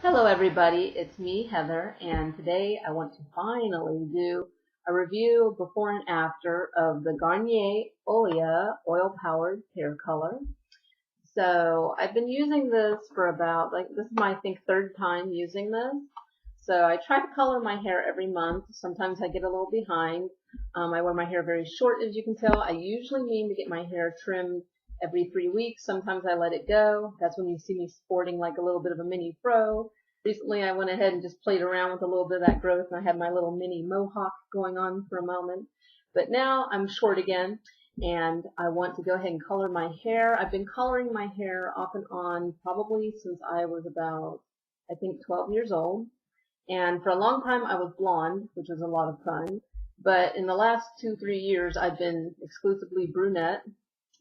Hello everybody, it's me, Heather, and today I want to finally do a review before and after of the Garnier Olia oil-powered hair color. So I've been using this for about, this is my, I think, third time using this. So I try to color my hair every month. Sometimes I get a little behind. I wear my hair very short, as you can tell. I usually mean to get my hair trimmed every 3 weeks. Sometimes I let it go. That's when you see me sporting like a little bit of a mini fro. Recently I went ahead and just played around with a little bit of that growth, and I had my little mini mohawk going on for a moment. But now I'm short again, and I want to go ahead and color my hair. I've been coloring my hair off and on probably since I was about, I think, 12 years old. And for a long time I was blonde, which was a lot of fun. But in the last 2-3 years I've been exclusively brunette.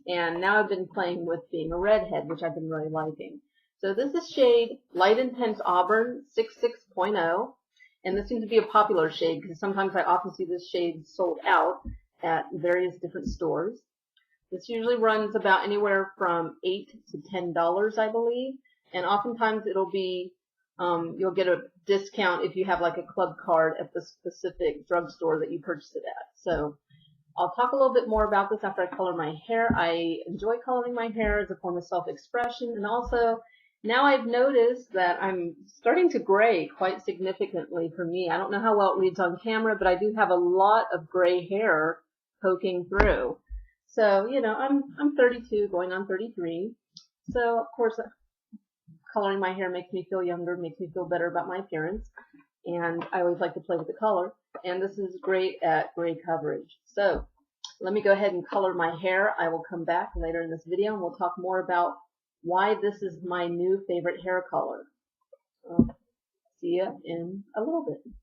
And now I've been playing with being a redhead, which I've been really liking. So this is shade Light Intense Auburn 66.0. And this seems to be a popular shade because sometimes I often see this shade sold out at various different stores. This usually runs about anywhere from $8 to $10, I believe. And oftentimes it'll be, you'll get a discount if you have like a club card at the specific drugstore that you purchase it at. So I'll talk a little bit more about this after I color my hair. I enjoy coloring my hair as a form of self-expression, and also now I've noticed that I'm starting to gray quite significantly for me. I don't know how well it reads on camera, but I do have a lot of gray hair poking through. So, you know, I'm 32, going on 33. So, of course, coloring my hair makes me feel younger, makes me feel better about my appearance, and I always like to play with the color. And this is great at gray coverage. So let me go ahead and color my hair. I will come back later in this video and we'll talk more about why this is my new favorite hair color. See ya in a little bit.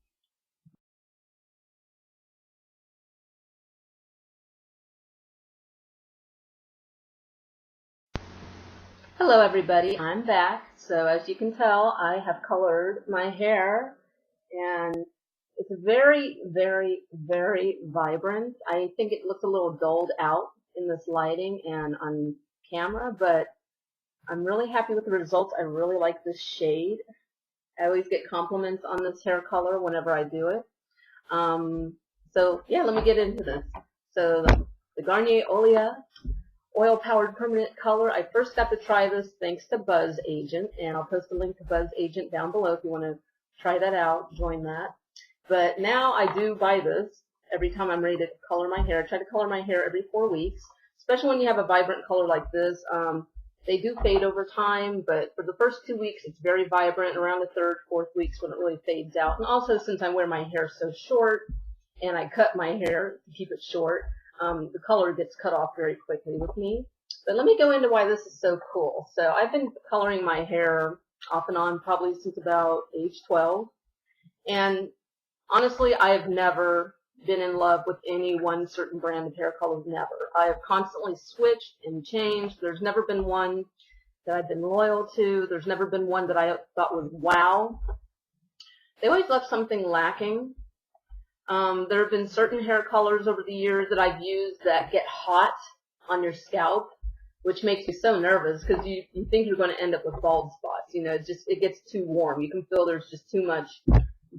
Hello everybody, I'm back. So as you can tell, I have colored my hair, and it's very, very, very vibrant. I think it looks a little dulled out in this lighting and on camera, but I'm really happy with the results. I really like this shade. I always get compliments on this hair color whenever I do it. So yeah, let me get into this. So the Garnier Olia oil-powered permanent color. I first got to try this thanks to Buzz Agent, and I'll post a link to Buzz Agent down below if you want to try that out, join that. But now I do buy this every time I'm ready to color my hair. I try to color my hair every 4 weeks, especially when you have a vibrant color like this. They do fade over time, but for the first 2 weeks it's very vibrant. Around the 3rd, 4th weeks when it really fades out. And also, since I wear my hair so short and I cut my hair to keep it short, the color gets cut off very quickly with me. But let me go into why this is so cool. So I've been coloring my hair off and on probably since about age 12. And honestly, I have never been in love with any one certain brand of hair color, never. I have constantly switched and changed. There's never been one that I've been loyal to. There's never been one that I thought was wow. They always left something lacking. There have been certain hair colors over the years that I've used that get hot on your scalp, which makes me so nervous because you think you're going to end up with bald spots. You know, it gets too warm. You can feel there's just too much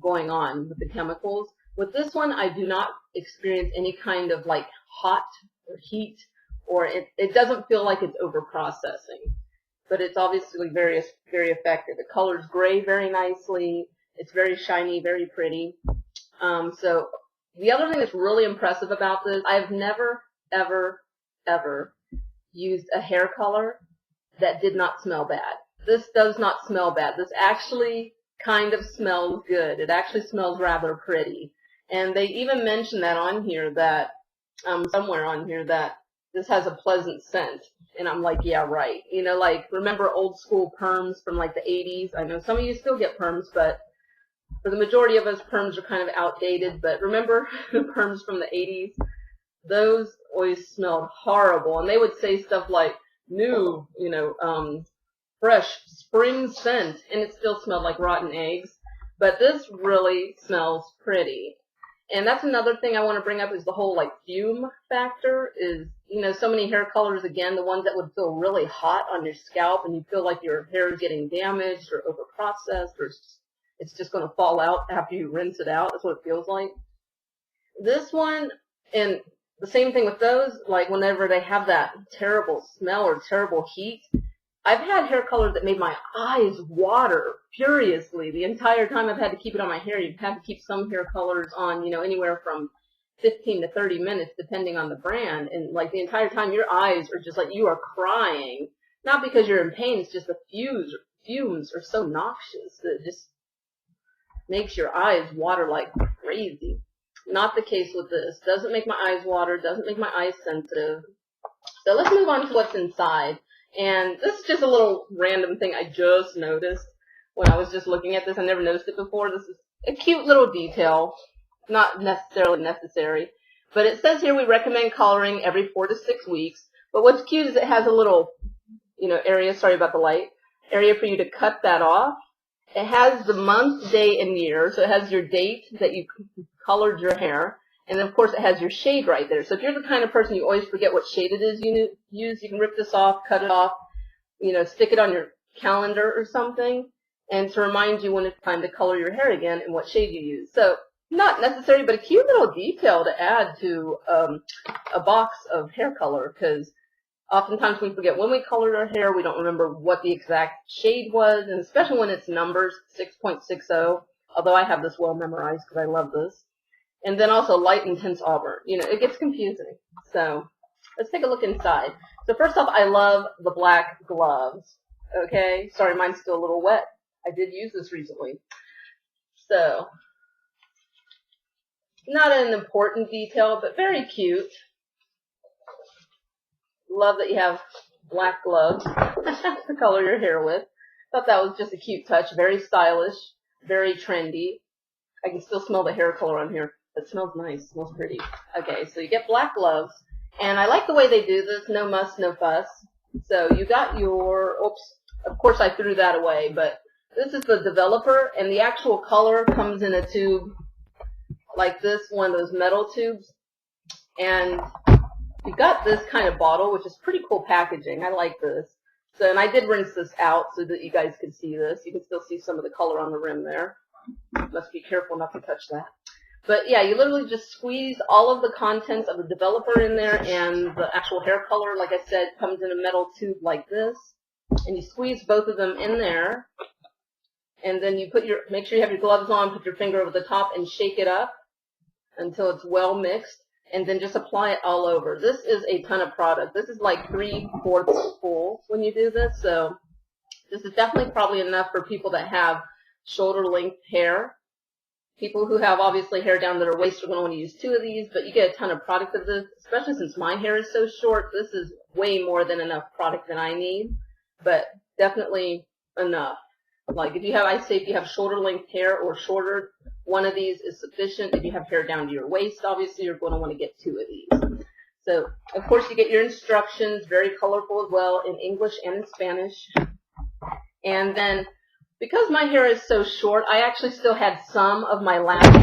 going on with the chemicals. With this one, I do not experience any kind of like hot or heat, or it doesn't feel like it's over processing, but it's obviously very, very effective. The color's gray very nicely. It's very shiny, very pretty. So the other thing that's really impressive about this, I've never, ever, ever used a hair color that did not smell bad. This does not smell bad. This actually kind of smells good. It actually smells rather pretty. And they even mention that on here, that somewhere on here, that this has a pleasant scent. And I'm like, yeah, right. You know, like, remember old school perms from like the 80s? I know some of you still get perms, but for the majority of us, perms are kind of outdated. But remember the perms from the 80s? Those always smelled horrible. And they would say stuff like, new, you know, fresh spring scent, and it still smelled like rotten eggs. But this really smells pretty. And that's another thing I want to bring up, is the whole like fume factor. Is, you know, so many hair colors, again, the ones that would feel really hot on your scalp and you feel like your hair is getting damaged or over processed, or it's just going to fall out after you rinse it out. That's what it feels like. This one, and the same thing with those, like whenever they have that terrible smell or terrible heat, I've had hair color that made my eyes water furiously the entire time I've had to keep it on my hair. You've had to keep some hair colors on, anywhere from 15 to 30 minutes depending on the brand, and like the entire time your eyes are just like you are crying, not because you're in pain, it's just the fumes are so noxious that it just makes your eyes water like crazy. Not the case with this. Doesn't make my eyes water, doesn't make my eyes sensitive. So let's move on to what's inside. And this is just a little random thing I just noticed when I was just looking at this. I never noticed it before. This is a cute little detail, not necessarily necessary. But it says here we recommend coloring every 4 to 6 weeks. But what's cute is it has a little, area, sorry about the light, area for you to cut that off. It has the month, day, and year. So it has your date that you colored your hair. And then, of course, it has your shade right there. So if you're the kind of person you always forget what shade it is you use, you can rip this off, cut it off, stick it on your calendar or something, and to remind you when it's time to color your hair again and what shade you use. So not necessary, but a cute little detail to add to a box of hair color, because oftentimes we forget when we colored our hair, we don't remember what the exact shade was, and especially when it's numbers, 6.60, although I have this well memorized because I love this. And then also light intense auburn. It gets confusing. So let's take a look inside. So first off, I love the black gloves. Okay, sorry, mine's still a little wet. I did use this recently. So not an important detail, but very cute. Love that you have black gloves to color your hair with. Thought that was just a cute touch. Very stylish, very trendy. I can still smell the hair color on here. It smells nice, smells pretty. Okay, so you get black gloves, and I like the way they do this, no muss, no fuss. So you got your, oops, of course I threw that away, but this is the developer, and the actual color comes in a tube like this, one of those metal tubes, and you got this kind of bottle, which is pretty cool packaging. I like this. So, and I did rinse this out so that you guys could see this. You can still see some of the color on the rim there. Must be careful not to touch that. But yeah, you literally just squeeze all of the contents of the developer in there, and the actual hair color, like I said, comes in a metal tube like this. And you squeeze both of them in there, and then you make sure you have your gloves on, put your finger over the top, and shake it up until it's well mixed, and then just apply it all over. This is a ton of product. This is like 3/4 full when you do this, so this is definitely probably enough for people that have shoulder-length hair. People who have obviously hair down to their waist are going to want to use 2 of these, but you get a ton of product of this, especially since my hair is so short. This is way more than enough product that I need, but definitely enough. Like I say if you have shoulder length hair or shorter, one of these is sufficient. If you have hair down to your waist, obviously you're going to want to get 2 of these. So of course you get your instructions, very colorful as well, in English and in Spanish. And then because my hair is so short, I actually still had some of my last,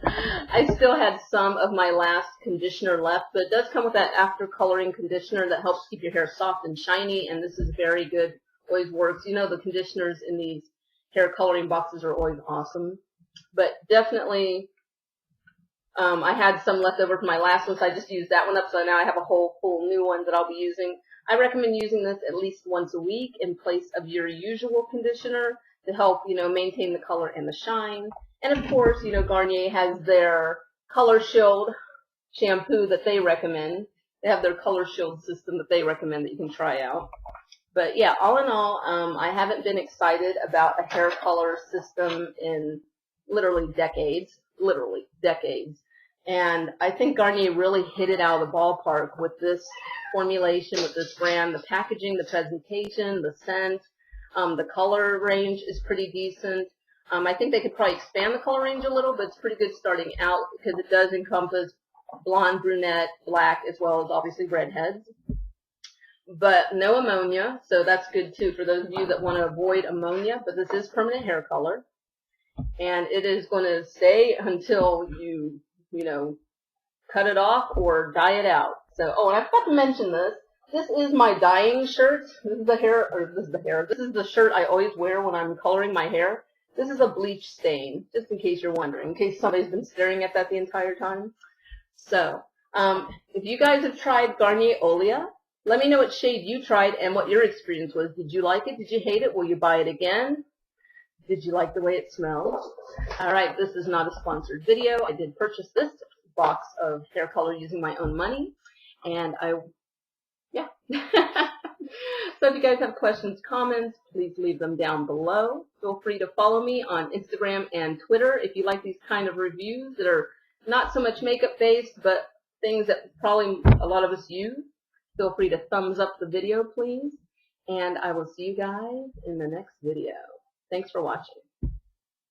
I still had some of my last conditioner left, but it does come with that after coloring conditioner that helps keep your hair soft and shiny, and this is very good, always works. The conditioners in these hair coloring boxes are always awesome, but definitely I had some left over from my last one, so I just used that one up, so now I have a whole full new one that I'll be using. I recommend using this at least once a week in place of your usual conditioner to help, maintain the color and the shine. And of course, Garnier has their Color Shield shampoo that they recommend. They have their Color Shield system that they recommend that you can try out. But yeah, all in all, I haven't been excited about a hair color system in literally decades. And I think Garnier really hit it out of the ballpark with this formulation, with this brand. The packaging, the presentation, the scent, the color range is pretty decent. I think they could probably expand the color range a little, but it's pretty good starting out because it does encompass blonde, brunette, black, as well as obviously redheads. But no ammonia, so that's good too for those of you that want to avoid ammonia. But this is permanent hair color, and it is going to stay until you cut it off or dye it out. So, and I forgot to mention this. This is my dyeing shirt. This is the hair, or this is the hair. This is the shirt I always wear when I'm coloring my hair. This is a bleach stain, just in case you're wondering, in case somebody's been staring at that the entire time. So, if you guys have tried Garnier Olia, let me know what shade you tried and what your experience was. Did you like it? Did you hate it? Will you buy it again? Did you like the way it smells? Alright, this is not a sponsored video. I did purchase this box of hair color using my own money. And yeah. So if you guys have questions, comments, please leave them down below. Feel free to follow me on Instagram and Twitter if you like these kind of reviews that are not so much makeup based, but things that probably a lot of us use. Feel free to thumbs up the video, please. And I will see you guys in the next video. Thanks for watching.